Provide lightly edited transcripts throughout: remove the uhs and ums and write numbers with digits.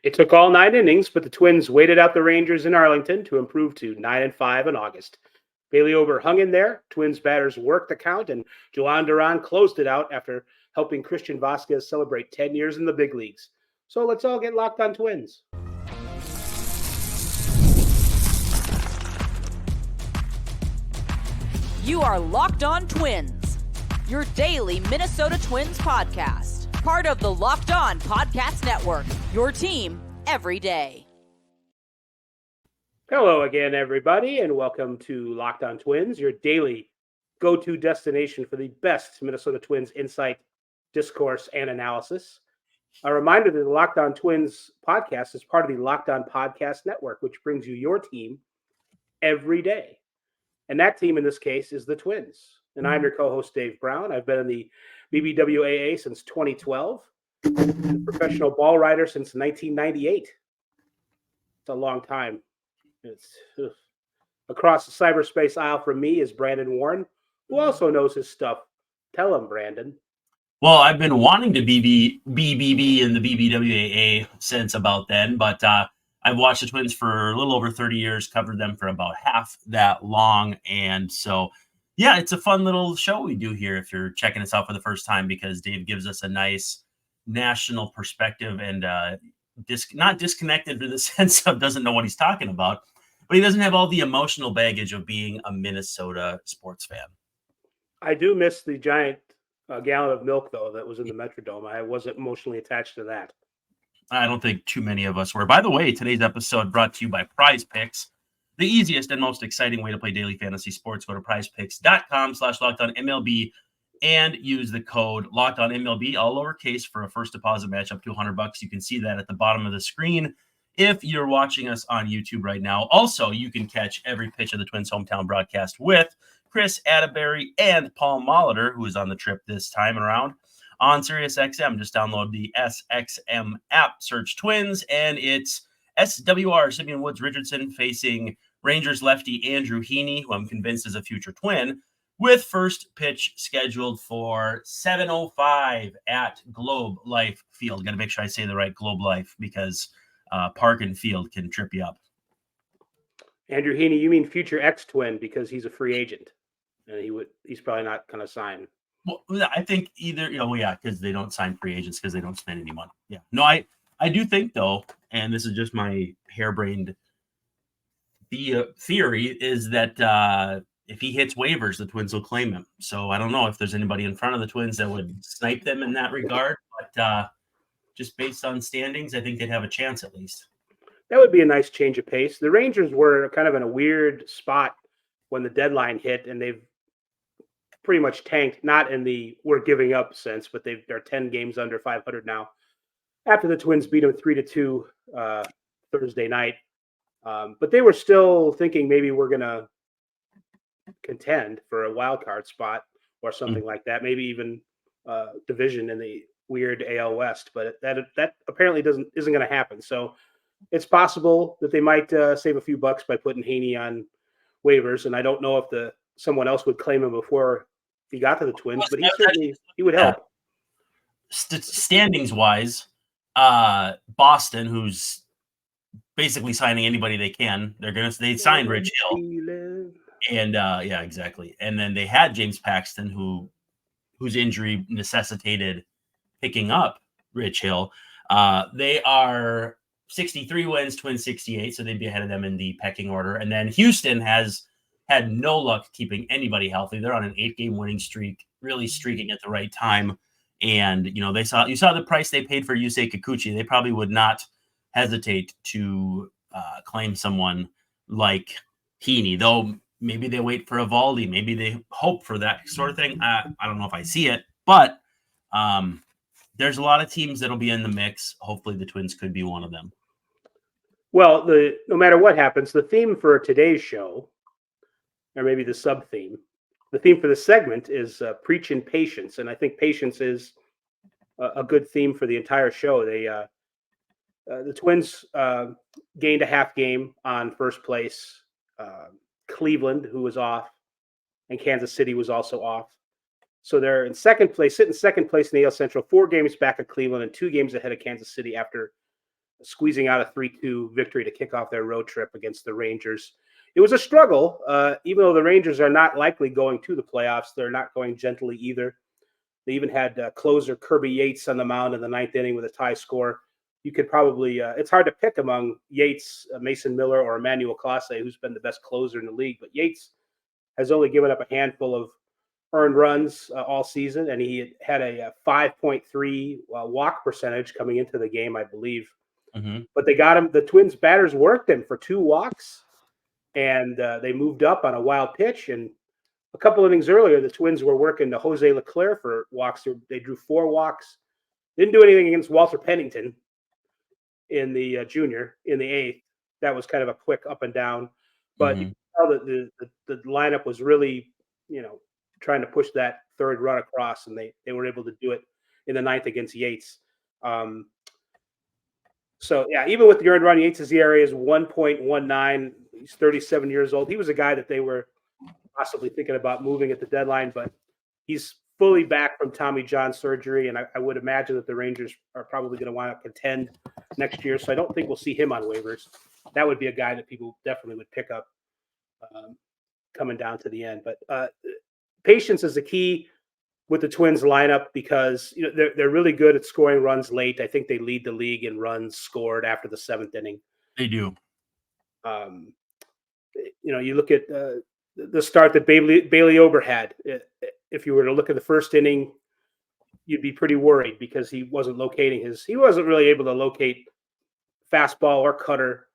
It took all 9 innings, but the Twins waited out the Rangers in Arlington to improve to 9-5 in August. Bailey Ober hung in there. Twins batters worked the count, and Joan Duran closed it out after helping Christian Vazquez celebrate 10 years in the big leagues. So let's all get locked on Twins. You are Locked On Twins, your daily Minnesota Twins podcast. Part of the Locked On Podcast Network, your team every day. Hello again, everybody, and welcome to Locked On Twins, your daily go-to destination for the best Minnesota Twins insight, discourse, and analysis. A reminder that the Locked On Twins podcast is part of the Locked On Podcast Network, which brings you your team every day. And that team in this case is the Twins. And I'm your co-host, Dave Brown. I've been in the BBWAA since 2012, and a professional ball writer since 1998. It's a long time. Across the cyberspace aisle from me is Brandon Warren, who also knows his stuff. Tell him, Brandon. Well, I've been wanting to be BBB in the BBWAA since about then, but I've watched the Twins for a little over 30 years, covered them for about half that long. And so, yeah, it's a fun little show we do here if you're checking us out for the first time, because Dave gives us a nice national perspective and not disconnected in the sense of doesn't know what he's talking about, but he doesn't have all the emotional baggage of being a Minnesota sports fan. I do miss the giant gallon of milk, though, that was in the Metrodome. I wasn't emotionally attached to that. I don't think too many of us were. By the way, today's episode brought to you by PrizePicks, the easiest and most exciting way to play daily fantasy sports. Go to prizepicks.com/LockedOnMLB and use the code LockedOnMLB, all lowercase, for a first deposit match up to $100. You can see that at the bottom of the screen if you're watching us on YouTube right now. Also, you can catch every pitch of the Twins hometown broadcast with Chris Atterbury and Paul Molitor, who is on the trip this time around, on SiriusXM. Just download the SXM app, search Twins, and it's SWR, Simeon Woods Richardson, facing Rangers lefty Andrew Heaney, who I'm convinced is a future Twin, with first pitch scheduled for 7:05 at Globe Life Field. Got to make sure I say the right Globe Life, because Park and Field can trip you up. Andrew Heaney, you mean future ex-Twin, because he's a free agent, and he's probably not going to sign. Well, I think either, because they don't sign free agents because they don't spend any money. Yeah. No, I do think, though, and this is just my harebrained theory, is that if he hits waivers, the Twins will claim him. So I don't know if there's anybody in front of the Twins that would snipe them in that regard, but just based on standings, I think they'd have a chance at least. That would be a nice change of pace. The Rangers were kind of in a weird spot when the deadline hit, and they've pretty much tanked, not in the we're giving up sense, but they're 10 games under 500 now after the Twins beat them 3-2 Thursday night. But they were still thinking maybe we're going to contend for a wild card spot or something like that, maybe even division in the weird AL West. But that apparently isn't going to happen. So it's possible that they might save a few bucks by putting Heaney on waivers, and I don't know if someone else would claim him before he got to the Twins, but he would help. Standings wise, Boston, who's basically signing anybody they can, they signed Rich Hill, and exactly. And then they had James Paxton, whose injury necessitated picking up Rich Hill. They are 63 wins, Twins 68, so they'd be ahead of them in the pecking order. And then Houston has had no luck keeping anybody healthy. They're on an 8-game winning streak, really streaking at the right time. And, you saw the price they paid for Yusei Kikuchi. They probably would not hesitate to claim someone like Heaney, though maybe they wait for Evaldi. Maybe they hope for that sort of thing. I don't know if I see it, but there's a lot of teams that'll be in the mix. Hopefully the Twins could be one of them. Well, no matter what happens, the theme for today's show, or maybe the sub-theme, the theme for the segment is preaching patience. And I think patience is a good theme for the entire show. The Twins gained a half game on first place. Cleveland, who was off, and Kansas City was also off. So they're in second place, sitting second place in the AL Central, 4 games back of Cleveland and 2 games ahead of Kansas City after squeezing out a 3-2 victory to kick off their road trip against the Rangers. It was a struggle, even though the Rangers are not likely going to the playoffs. They're not going gently either. They even had closer Kirby Yates on the mound in the 9th inning with a tie score. You could probably it's hard to pick among Yates, Mason Miller, or Emmanuel Clase, who's been the best closer in the league. But Yates has only given up a handful of earned runs all season, and he had a 5.3 walk percentage coming into the game, I believe. Mm-hmm. But they got him. The Twins batters worked him for 2 walks, and they moved up on a wild pitch. And a couple innings earlier, the Twins were working to Jose Leclerc for walks. They drew 4 walks. Didn't do anything against Walter Pennington in the junior in the 8th. That was kind of a quick up and down. But you can tell that the lineup was really, trying to push that 3rd run across, and they were able to do it in the 9th against Yates. So, yeah, even with the earned run, Yates' ERA is 1.19. He's 37 years old. He was a guy that they were possibly thinking about moving at the deadline, but he's fully back from Tommy John surgery, and I would imagine that the Rangers are probably going to want to contend next year, so I don't think we'll see him on waivers. That would be a guy that people definitely would pick up coming down to the end. But patience is the key with the Twins lineup because they're really good at scoring runs late. I think they lead the league in runs scored after the 7th inning. They do. You look at the start that Bailey Ober had. If you were to look at the 1st inning, you'd be pretty worried because he wasn't really able to locate fastball or cutter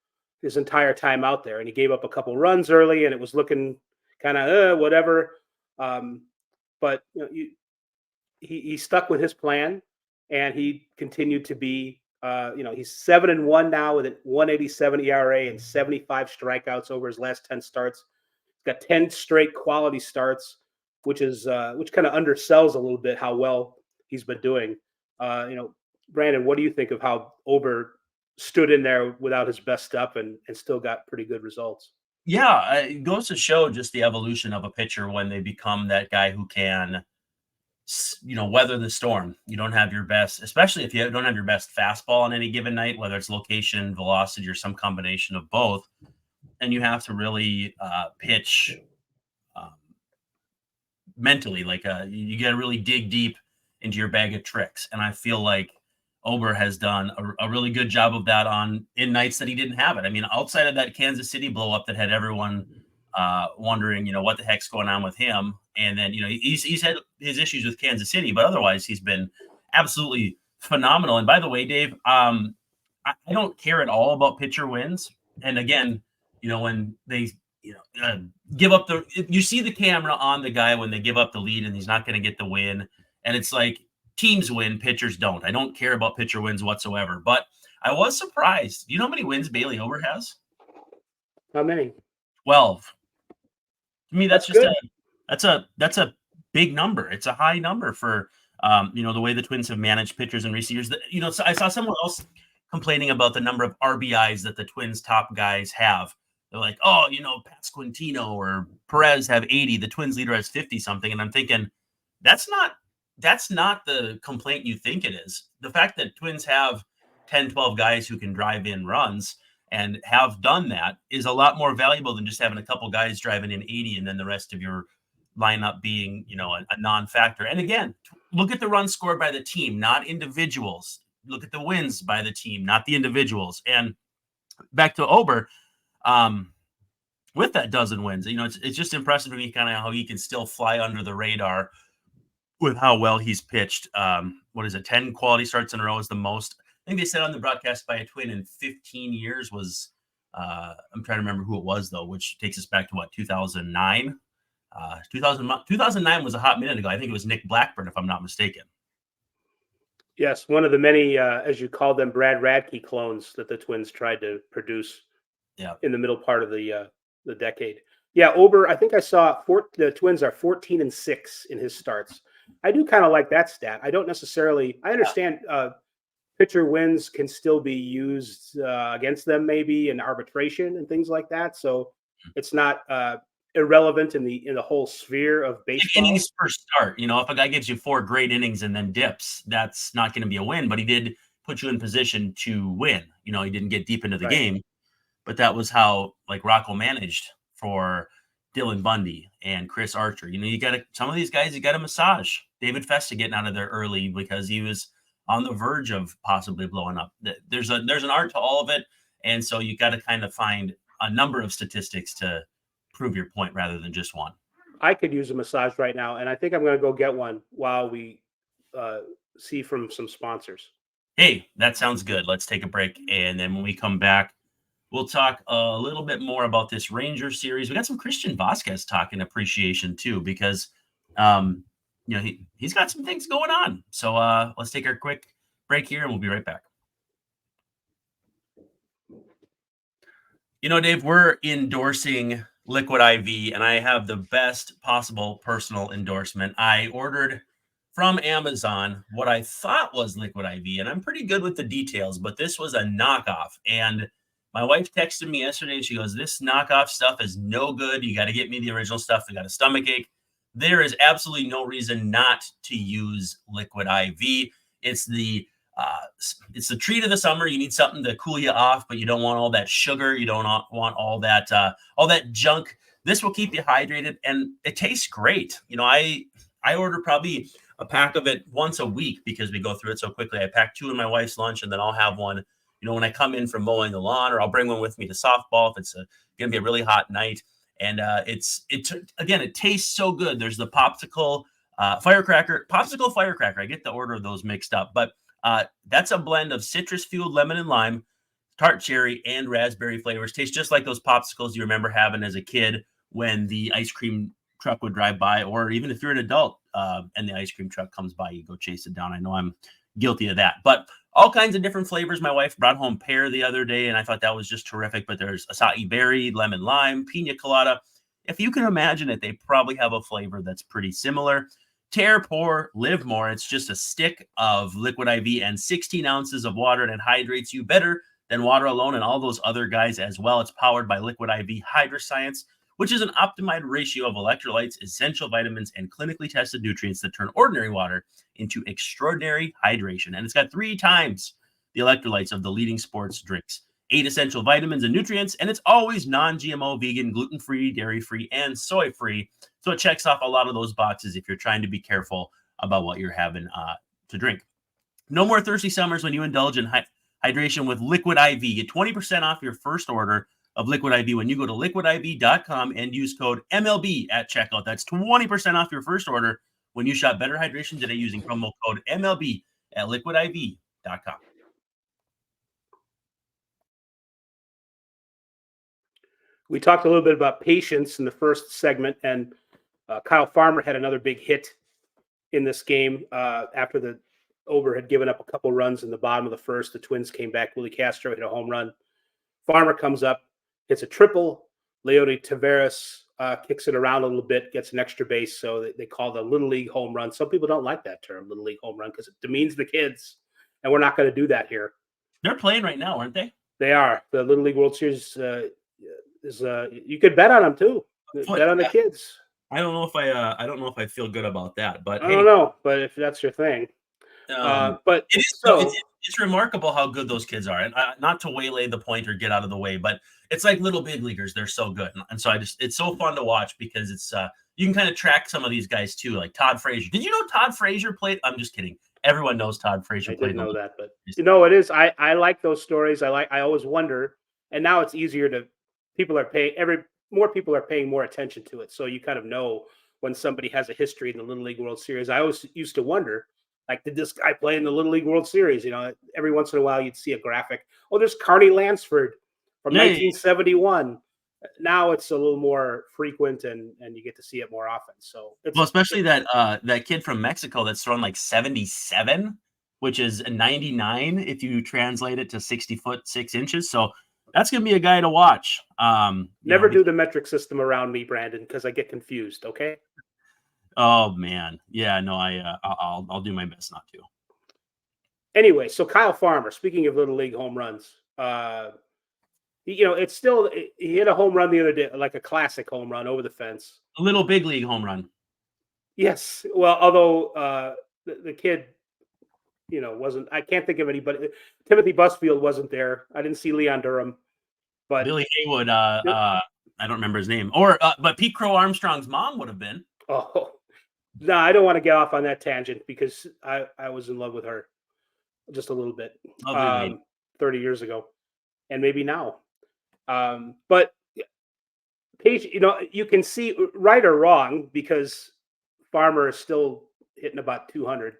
his entire time out there. And he gave up a couple runs early, and it was looking kind of whatever. But he stuck with his plan, and he continued to be, he's 7-1 now with a 1.87 ERA and 75 strikeouts over his last 10 starts. He's got 10 straight quality starts, which kind of undersells a little bit how well he's been doing. Brandon, what do you think of how Ober stood in there without his best stuff and still got pretty good results? Yeah, it goes to show just the evolution of a pitcher when they become that guy who can, weather the storm. You don't have your best, especially if you don't have your best fastball on any given night, whether it's location, velocity, or some combination of both. And you have to really pitch mentally, you got to really dig deep into your bag of tricks. And I feel like Ober has done a really good job of that in nights that he didn't have it. I mean, outside of that Kansas City blow up that had everyone wondering, what the heck's going on with him. And then, he's had his issues with Kansas City, but otherwise he's been absolutely phenomenal. And by the way, Dave, I don't care at all about pitcher wins. And again, when they, give up you see the camera on the guy when they give up the lead and he's not going to get the win. And it's like, teams win, pitchers don't. I don't care about pitcher wins whatsoever. But I was surprised. Do you know how many wins Bailey Ober has? How many? 12. To me, that's a big number. It's a high number for the way the Twins have managed pitchers in recent years. So I saw someone else complaining about the number of RBIs that the Twins top guys have. They're like, Pasquantino or Perez have 80. The Twins leader has 50 something. And I'm thinking, that's not the complaint you think it is. The fact that Twins have 10, 12 guys who can drive in runs and have done that is a lot more valuable than just having a couple guys driving in 80 and then the rest of your lineup being, a non-factor. And again, look at the runs scored by the team, not individuals. Look at the wins by the team, not the individuals. And back to Ober, with that dozen wins, it's just impressive to me kind of how he can still fly under the radar with how well he's pitched. 10 quality starts in a row is the most. I think they said on the broadcast by a Twin in 15 years was, I'm trying to remember who it was though, which takes us back to 2009. 2009 was a hot minute ago. I think it was Nick Blackburn, if I'm not mistaken. Yes, one of the many, as you called them, Brad Radke clones that the Twins tried to produce in the middle part of the decade. Yeah, Ober, I think I saw the Twins are 14-6 in his starts. I do kind of like that stat. I understand pitcher wins can still be used against them maybe in arbitration and things like that. So it's not irrelevant in the whole sphere of baseball. Innings per start. If a guy gives you 4 great innings and then dips, that's not going to be a win. But he did put you in position to win. You know, he didn't get deep into the game, but that was how like Rocco managed for Dylan Bundy and Chris Archer. You know, you got to, some of these guys, you got to massage. David Festa getting out of there early because he was on the verge of possibly blowing up. There's an art to all of it. And so you got to kind of find a number of statistics to prove your point rather than just one. I could use a massage right now, and I think I'm going to go get one while we see from some sponsors. Hey, that sounds good. Let's take a break. And then when we come back, we'll talk a little bit more about this Ranger series. We got some Christian Vazquez talking appreciation too, because, you know, he's got some things going on. So let's take our quick break here and we'll be right back. You know, Dave, we're endorsing Liquid IV, and I have the best possible personal endorsement. I ordered from Amazon what I thought was Liquid IV, and I'm pretty good with the details, but this was a knockoff. And my wife texted me yesterday, and she goes, this knockoff stuff is no good. You got to get me the original stuff. I got a stomach ache. There is absolutely no reason not to use Liquid IV. It's the treat of the summer. You need something to cool you off, but you don't want all that sugar. You don't want all that junk. This will keep you hydrated, and it tastes great. You know, I order probably a pack of it once a week because we go through it so quickly. I pack 2 in my wife's lunch, and then I'll have one, you know, when I come in from mowing the lawn, or I'll bring one with me to softball if it's going to be a really hot night. And it tastes so good. There's the popsicle firecracker. I get the order of those mixed up, but that's a blend of citrus-fueled lemon and lime, tart cherry, and raspberry flavors. Tastes just like those popsicles you remember having as a kid when the ice cream truck would drive by, or even if you're an adult and the ice cream truck comes by, you go chase it down. I know I'm guilty of that, but all kinds of different flavors. My wife brought home pear the other day, and I thought that was just terrific. But there's acai berry, lemon lime, pina colada. If you can imagine it, they probably have a flavor that's pretty similar. Tear, pour, live more. It's just a stick of Liquid IV and 16 ounces of water, and it hydrates you better than water alone and all those other guys as well. It's powered by Liquid IV Hydroscience, which is an optimized ratio of electrolytes, essential vitamins, and clinically tested nutrients that turn ordinary water into extraordinary hydration. And it's got 3 times the electrolytes of the leading sports drinks, 8 essential vitamins and nutrients, and it's always non-GMO, vegan, gluten-free, dairy-free, and soy-free. So it checks off a lot of those boxes if you're trying to be careful about what you're having to drink. No more thirsty summers when you indulge in hydration with Liquid IV. Get 20% off your first order of Liquid IV when you go to liquidiv.com and use code MLB at checkout. That's 20% off your first order when you shop Better Hydration today using promo code MLB at liquidiv.com. We talked a little bit about patience in the first segment, and Kyle Farmer had another big hit in this game after the Ober had given up a couple runs in the bottom of the first. The Twins came back. Willi Castro hit a home run. Farmer comes up, hits a triple. Leody Taveras kicks it around a little bit, gets an extra base, so they call it a Little League home run. Some people don't like that term, Little League home run, because it demeans the kids, and we're not going to do that here. They're playing right now, aren't they? They are. The Little League World Series is you could bet on them too. Bet on the kids. I don't know if I feel good about that, but I don't know. But if that's your thing, but it's remarkable how good those kids are, and not to waylay the point or get out of the way, but it's like little big leaguers. They're so good, and so it's so fun to watch because it's you can kind of track some of these guys too, like Todd Frazier. Did you know Todd Frazier played? I'm just kidding. Everyone knows Todd Frazier played. I didn't know that, but you know it is. I like those stories. I always wonder, and now it's easier to. More people are paying more attention to it. So you kind of know when somebody has a history in the Little League World Series. I always used to wonder, like, did this guy play in the Little League World Series? You know, every once in a while you'd see a graphic. Oh, there's Carney Lansford from 1971. Now it's a little more frequent and you get to see it more often. So especially that kid from Mexico that's thrown like 77, which is a 99 if you translate it to 60 foot 6 inches. So that's going to be a guy to watch. Never do the metric system around me, Brandon, because I get confused. Okay. Oh man. Yeah, no, I'll do my best not to. Anyway, so Kyle Farmer, speaking of Little League home runs, he hit a home run the other day, like a classic home run over the fence. A little big league home run. Yes. Well, although the kid wasn't. I can't think of anybody. Timothy Busfield wasn't there. I didn't see Leon Durham, but Billy Haywood. I don't remember his name. But Pete Crow Armstrong's mom would have been. Oh, no, I don't want to get off on that tangent because I was in love with her just a little bit, 30 years ago, and maybe now. But Paige, you can see right or wrong because Farmer is still hitting about 200,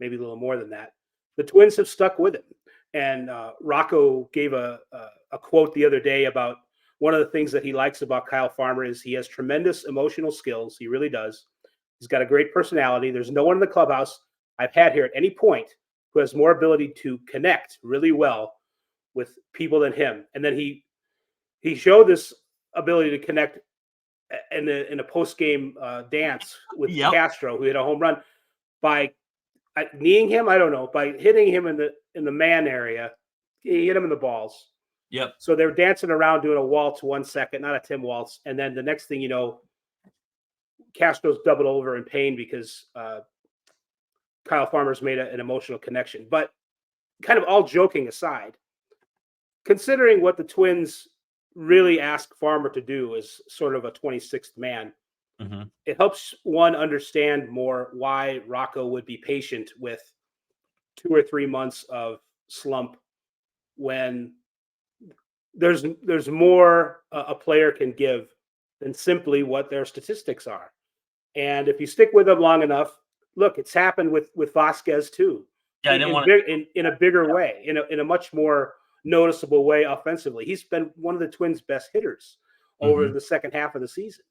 maybe a little more than that. The Twins have stuck with him. And Rocco gave a quote the other day about one of the things that he likes about Kyle Farmer is he has tremendous emotional skills. He really does. He's got a great personality. There's no one in the clubhouse I've had here at any point who has more ability to connect really well with people than him. And then he showed this ability to connect in a post-game dance with Castro, who hit a home run by kneeing him. I don't know, by hitting him in the man area. He hit him in the balls. Yep. So they were dancing around doing a waltz 1 second, not a Tim waltz, and then the next thing you know, Castro's doubled over in pain because Kyle Farmer's made an emotional connection. But kind of all joking aside, considering what the Twins really ask Farmer to do as sort of a 26th man, it helps one understand more why Rocco would be patient with 2 or 3 months of slump when there's more a player can give than simply what their statistics are. And if you stick with them long enough, look, it's happened with Vazquez too. Yeah, in a bigger way, in a much more noticeable way offensively. He's been one of the Twins' best hitters over the second half of the season,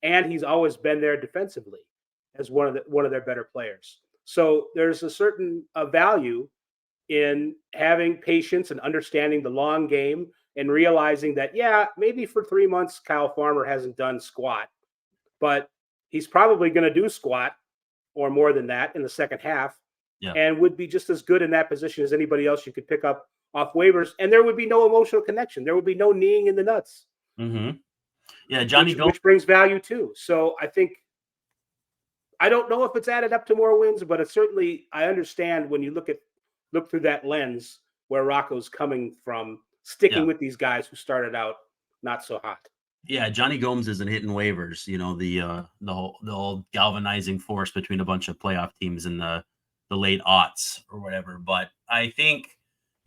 and he's always been there defensively as one of their better players. So there's a certain value in having patience and understanding the long game and realizing that, maybe for 3 months Kyle Farmer hasn't done squat, but he's probably going to do squat or more than that in the second half, and would be just as good in that position as anybody else you could pick up off waivers, and there would be no emotional connection. There would be no kneeing in the nuts. Yeah, Johnny which brings value too. So I don't know if it's added up to more wins, but it's certainly, I understand when you look through that lens where Rocco's coming from, sticking with these guys who started out not so hot. Yeah, Johnny Gomes isn't hitting waivers. The whole galvanizing force between a bunch of playoff teams in the late aughts or whatever. But I think,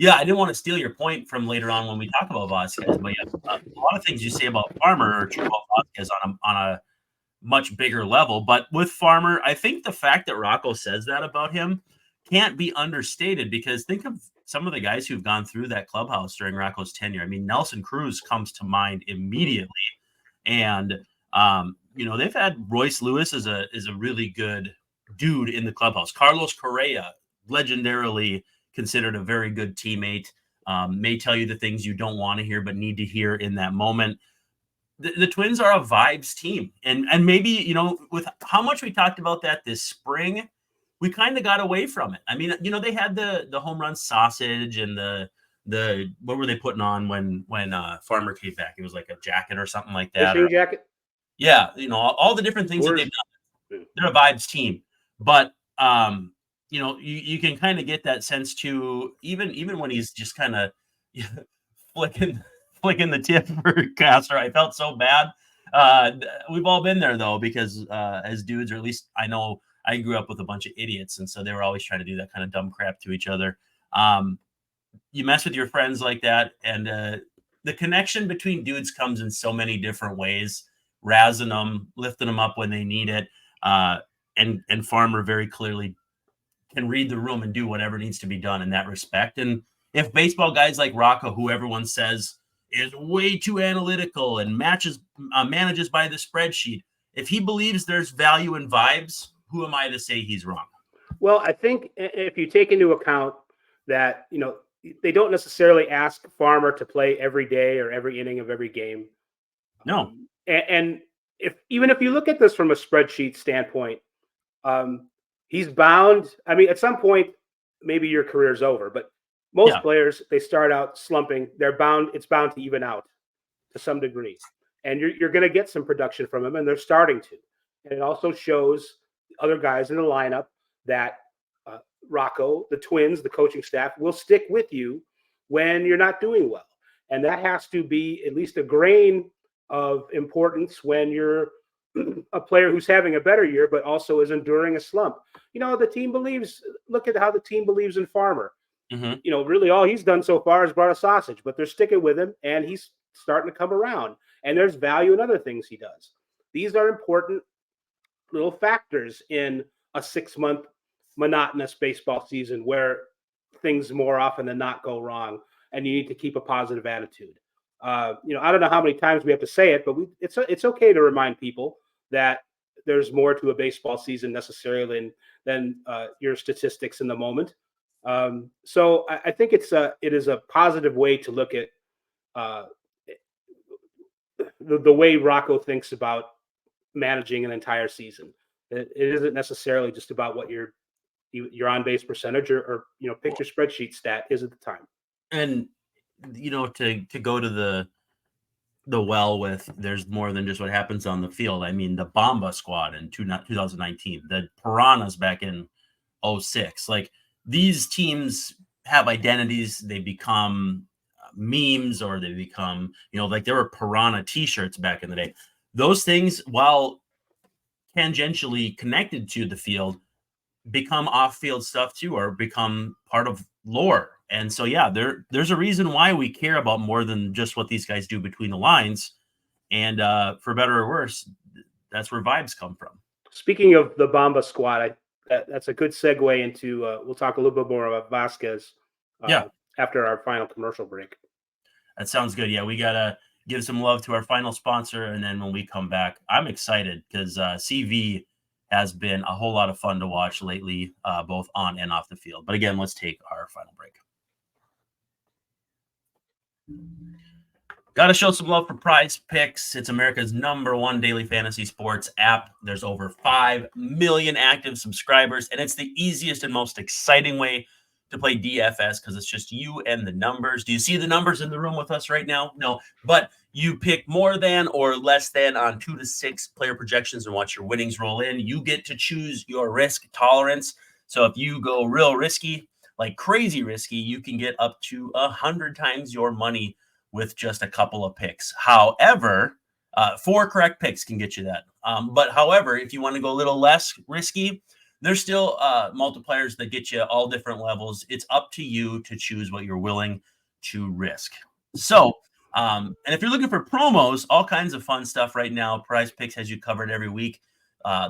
I didn't want to steal your point from later on when we talk about Vazquez, but a lot of things you say about Farmer are true about Vazquez on a much bigger level. But with Farmer, I think the fact that Rocco says that about him can't be understated, because think of some of the guys who've gone through that clubhouse during Rocco's tenure. I mean, Nelson Cruz comes to mind immediately. And, they've had Royce Lewis is a really good dude in the clubhouse. Carlos Correa, legendarily considered a very good teammate, may tell you the things you don't want to hear, but need to hear in that moment. The Twins are a vibes team. And maybe, with how much we talked about that this spring, we kind of got away from it. I mean, they had the home run sausage and the what were they putting on when Farmer came back? It was like a jacket or something like that. Jacket. Yeah, all the different things that they've done. They're a vibes team, but you can kind of get that sense too. Even when he's just kind of flicking the tip for Castro, I felt so bad. We've all been there though, because as dudes, or at least I know I grew up with a bunch of idiots, and so they were always trying to do that kind of dumb crap to each other. You mess with your friends like that, and the connection between dudes comes in so many different ways. Razzing them, lifting them up when they need it, and Farmer very clearly can read the room and do whatever needs to be done in that respect. And if baseball guys like Rocco, who everyone says is way too analytical and manages by the spreadsheet, if he believes there's value in vibes, who am I to say he's wrong? Well, I think if you take into account that, they don't necessarily ask Farmer to play every day or every inning of every game. No. And if you look at this from a spreadsheet standpoint, he's bound. I mean, at some point, maybe your career's over, but most players, they start out slumping. It's bound to even out to some degree. And you're going to get some production from him, and they're starting to. And it also shows other guys in the lineup that Rocco, the Twins, the coaching staff will stick with you when you're not doing well. And that has to be at least a grain of importance when you're a player who's having a better year, but also is enduring a slump. The team believes, look at how the team believes in Farmer. Really all he's done so far is brought a sausage, but they're sticking with him and he's starting to come around. And there's value in other things he does. These are important little factors in a 6-month monotonous baseball season where things more often than not go wrong, and you need to keep a positive attitude. I don't know how many times we have to say it, but it's okay to remind people that there's more to a baseball season necessarily than your statistics in the moment. So I think it is a positive way to look at the way Rocco thinks about managing an entire season. It isn't necessarily just about what your on base percentage or pick your spreadsheet stat is at the time. And to go to the well with, there's more than just what happens on the field. I mean, the Bomba squad in 2019, the Piranhas back in 2006, like these teams have identities. They become memes, or they become, like there were Piranha t-shirts back in the day. Those things, while tangentially connected to the field, become off-field stuff too, or become part of lore. And so, yeah, there's a reason why we care about more than just what these guys do between the lines. And for better or worse, that's where vibes come from. Speaking of the Bomba squad, that's a good segue into we'll talk a little bit more about Vazquez after our final commercial break. That sounds good. Yeah, we got to give some love to our final sponsor. And then when we come back, I'm excited because CV has been a whole lot of fun to watch lately, both on and off the field. But again, let's take our final break. Got to show some love for PrizePicks. It's America's #1 daily fantasy sports app. There's over 5 million active subscribers, and it's the easiest and most exciting way to play DFS because it's just you and the numbers. Do you see the numbers in the room with us right now? No, but you pick more than or less than on 2 to 6 player projections and watch your winnings roll in. You get to choose your risk tolerance. So if you go real risky, like crazy risky, you can get up to 100 times your money with just a couple of picks. However, 4 correct picks can get you that. But however, if you want to go a little less risky, there's still multipliers that get you all different levels. It's up to you to choose what you're willing to risk. So, and if you're looking for promos, all kinds of fun stuff right now, PrizePicks has you covered every week.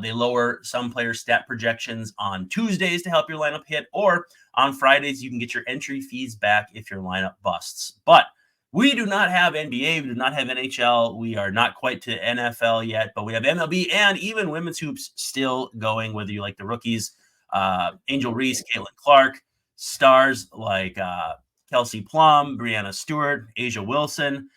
They lower some players' stat projections on Tuesdays to help your lineup hit, or on Fridays, you can get your entry fees back if your lineup busts. But we do not have NBA. We do not have NHL. We are not quite to NFL yet, but we have MLB and even women's hoops still going, whether you like the rookies, Angel Reese, Caitlin Clark, stars like Kelsey Plum, Brianna Stewart, Asia Wilson.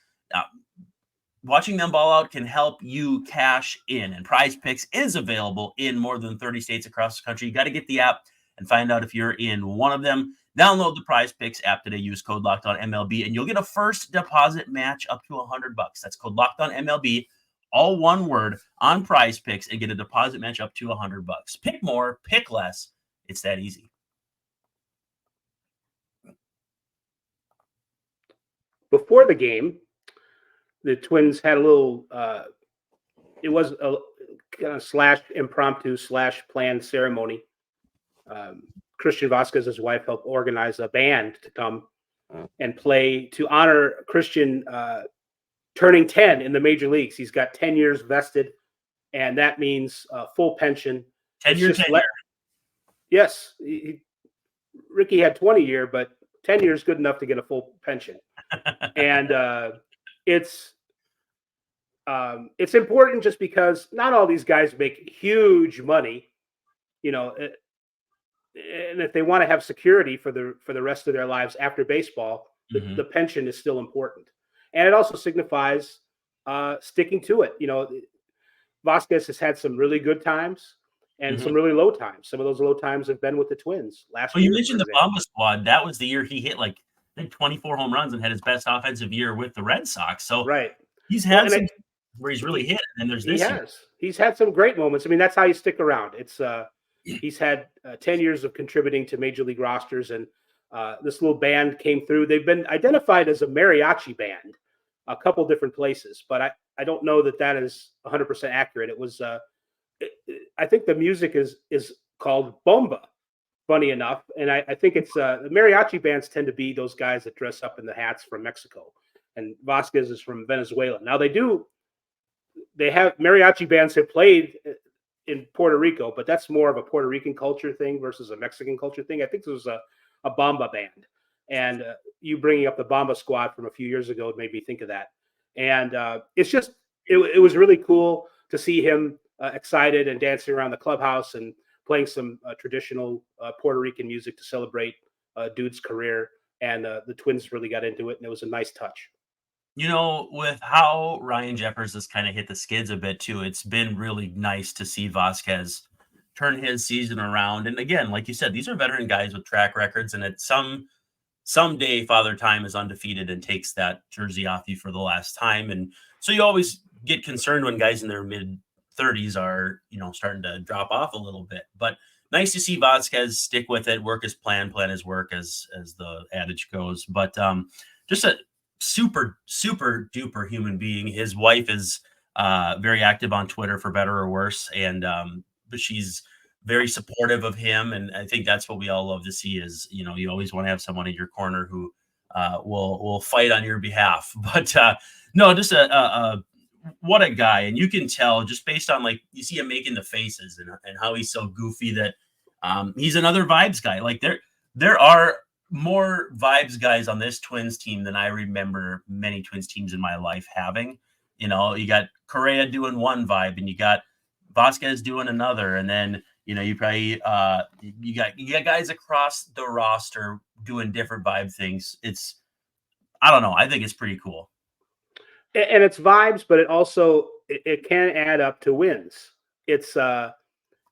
Watching them ball out can help you cash in, and PrizePicks is available in more than 30 states across the country. You got to get the app and find out if you're in one of them. Download the PrizePicks app today. Use code LOCKEDONMLB, and you'll get a first deposit match up to $100. That's code LOCKEDONMLB, all one word, on PrizePicks, and get a deposit match up to $100. Pick more, pick less. It's that easy. Before the game, the Twins had a little. It was a kind of impromptu planned ceremony. Christian Vazquez, his wife, helped organize a band to come and play to honor Christian turning 10 in the major leagues. He's got 10 years vested, and that means full pension. 10-year tenure. Yes. Ricky had 20-year, but 10 years good enough to get a full pension. And it's important just because not all these guys make huge money, and if they want to have security for the rest of their lives after baseball, the pension is still important. And it also signifies sticking to it. Vazquez has had some really good times and some really low times. Some of those low times have been with the Twins last year. You mentioned the Bomba squad. That was the year he hit I think 24 home runs and had his best offensive year with the Red Sox. So right. He's had some where he's really hit, and there's this year. He's had some great moments. I mean, that's how you stick around. It's he's had 10 years of contributing to major league rosters, and this little band came through. They've been identified as a mariachi band a couple different places, but I don't know that is 100% accurate. It was I think the music is called bomba, funny enough, and I think it's the mariachi bands tend to be those guys that dress up in the hats from Mexico, and Vazquez is from Venezuela. Now they have mariachi bands have played in Puerto Rico, but that's more of a Puerto Rican culture thing versus a Mexican culture thing. I think this was a bomba band, and you bringing up the Bomba Squad from a few years ago made me think of that. And it's just it was really cool to see him excited and dancing around the clubhouse and playing some traditional Puerto Rican music to celebrate dude's career. And the Twins really got into it, and it was a nice touch. You know, with how Ryan Jeffers has kind of hit the skids a bit too, it's been really nice to see Vazquez turn his season around. And again, like you said, these are veteran guys with track records, and at someday Father Time is undefeated and takes that jersey off you for the last time. And so you always get concerned when guys in their mid 30s are, starting to drop off a little bit. But nice to see Vazquez stick with it, work his plan his work, as the adage goes. But just a super, super duper human being. His wife is very active on Twitter, for better or worse. And but she's very supportive of him. And I think that's what we all love to see is, you always want to have someone in your corner who will fight on your behalf. But no, just what a guy. And you can tell just based on, like, you see him making the faces and how he's so goofy that he's another vibes guy. Like there are more vibes guys on this Twins team than I remember many Twins teams in my life having. You got Correa doing one vibe, and you got Vazquez doing another, and then you probably you got guys across the roster doing different vibe things. I don't know. I think it's pretty cool. And it's vibes, but it also it can add up to wins. It's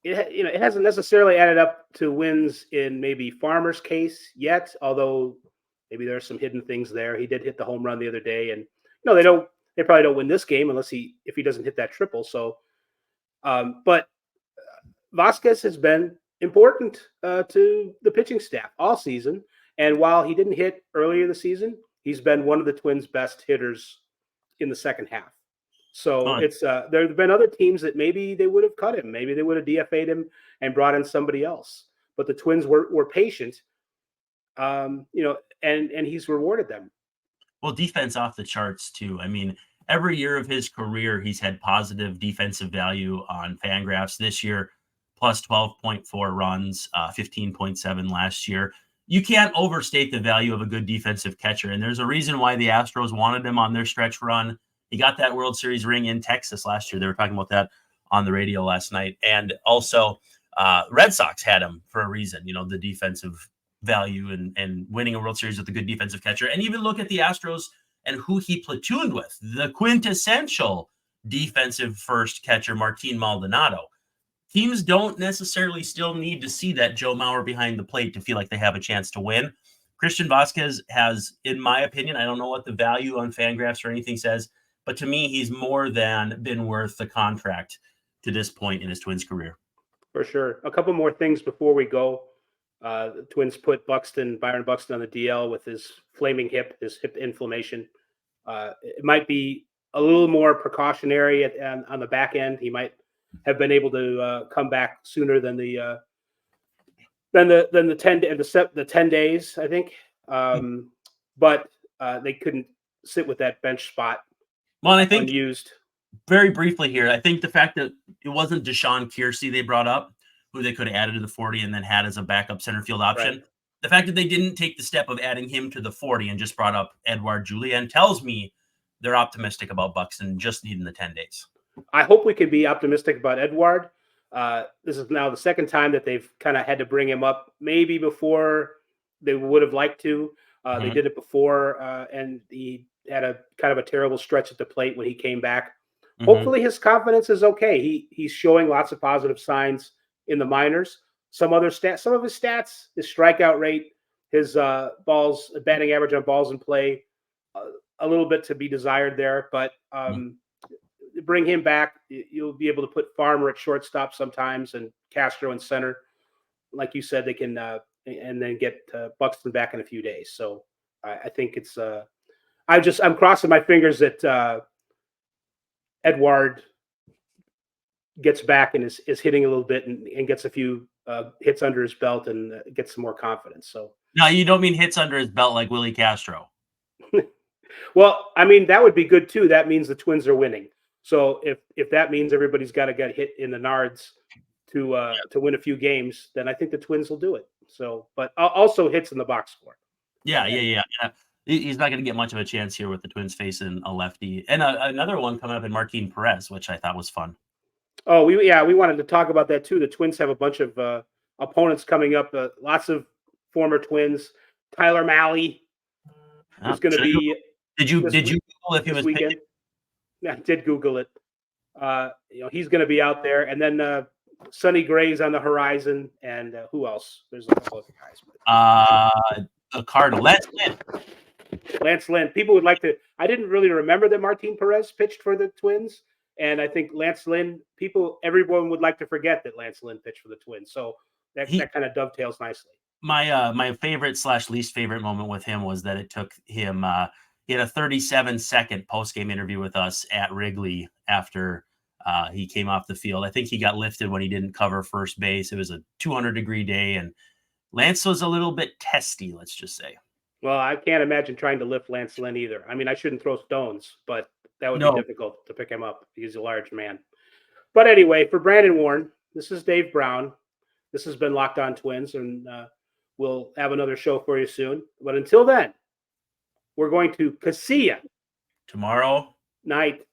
it hasn't necessarily added up to wins in maybe Farmer's case yet, although maybe there's some hidden things there. He did hit the home run the other day, and they probably don't win this game if he doesn't hit that triple. So, but Vazquez has been important to the pitching staff all season, and while he didn't hit earlier in the season, he's been one of the Twins' best hitters in the second half. So it's there have been other teams that maybe they would have cut him, maybe they would have DFA'd him and brought in somebody else, but the Twins were patient, and he's rewarded them. Well, defense off the charts too. I mean, every year of his career, he's had positive defensive value on Fangraphs. This year, plus 12.4 runs, 15.7 last year. You can't overstate the value of a good defensive catcher, and there's a reason why the Astros wanted him on their stretch run. He got that World Series ring in Texas last year. They were talking about that on the radio last night. And also, Red Sox had him for a reason, the defensive value and winning a World Series with a good defensive catcher. And even look at the Astros and who he platooned with, the quintessential defensive first catcher, Martin Maldonado. Teams don't necessarily still need to see that Joe Mauer behind the plate to feel like they have a chance to win. Christian Vazquez has, in my opinion, I don't know what the value on Fangraphs or anything says, but to me, he's more than been worth the contract to this point in his Twins career. For sure. A couple more things before we go. The Twins put Byron Buxton on the DL with his flaming hip, his hip inflammation. It might be a little more precautionary on the back end. He might have been able to come back sooner than the 10 days, I think. But they couldn't sit with that bench spot. Well, and I think unused. Very briefly here, I think the fact that it wasn't Deshaun Kiersey they brought up, who they could have added to the 40 and then had as a backup center field option. Right. The fact that they didn't take the step of adding him to the 40 and just brought up Edouard Julien tells me they're optimistic about Buxton just needing the 10 days. I hope we can be optimistic about Edouard. This is now the second time that they've kind of had to bring him up, maybe before they would have liked to. They did it before, and he had a kind of a terrible stretch at the plate when he came back. Hopefully his confidence is okay. He's showing lots of positive signs in the minors. Some of his stats, his strikeout rate, his batting average on balls in play, a little bit to be desired there. But bring him back. You'll be able to put Farmer at shortstop sometimes and Castro in center. Like you said, they can and then get Buxton back in a few days. So I think it's I'm crossing my fingers that Edward gets back and is hitting a little bit and gets a few hits under his belt and gets some more confidence. So no, you don't mean hits under his belt like Willi Castro. Well, I mean, that would be good too. That means the Twins are winning. So if that means everybody's got to get hit in the nards to win a few games, then I think the Twins will do it. So, but also hits in the box score. Yeah. He's not going to get much of a chance here with the Twins facing a lefty, and another one coming up in Martin Perez, which I thought was fun. Oh, we wanted to talk about that too. The Twins have a bunch of opponents coming up. Lots of former Twins. Tyler Mahle is going to be. Did you Google if he was weekend? Yeah, I did Google it. He's going to be out there, and then Sonny Gray's on the horizon, and who else? There's a couple other guys. The Cardinal. Lance Lynn. People would like to. I didn't really remember that Martin Perez pitched for the Twins, and I think Lance Lynn. Everyone would like to forget that Lance Lynn pitched for the Twins. So that kind of dovetails nicely. My favorite / least favorite moment with him was that it took him. He had a 37-second post-game interview with us at Wrigley after he came off the field. I think he got lifted when he didn't cover first base. It was a 200-degree day, and Lance was a little bit testy, let's just say. Well, I can't imagine trying to lift Lance Lynn either. I mean, I shouldn't throw stones, but that would be difficult to pick him up. He's a large man. But anyway, for Brandon Warren, this is Dave Brown. This has been Locked On Twins, and we'll have another show for you soon. But until then, we're going to Casilla tomorrow night.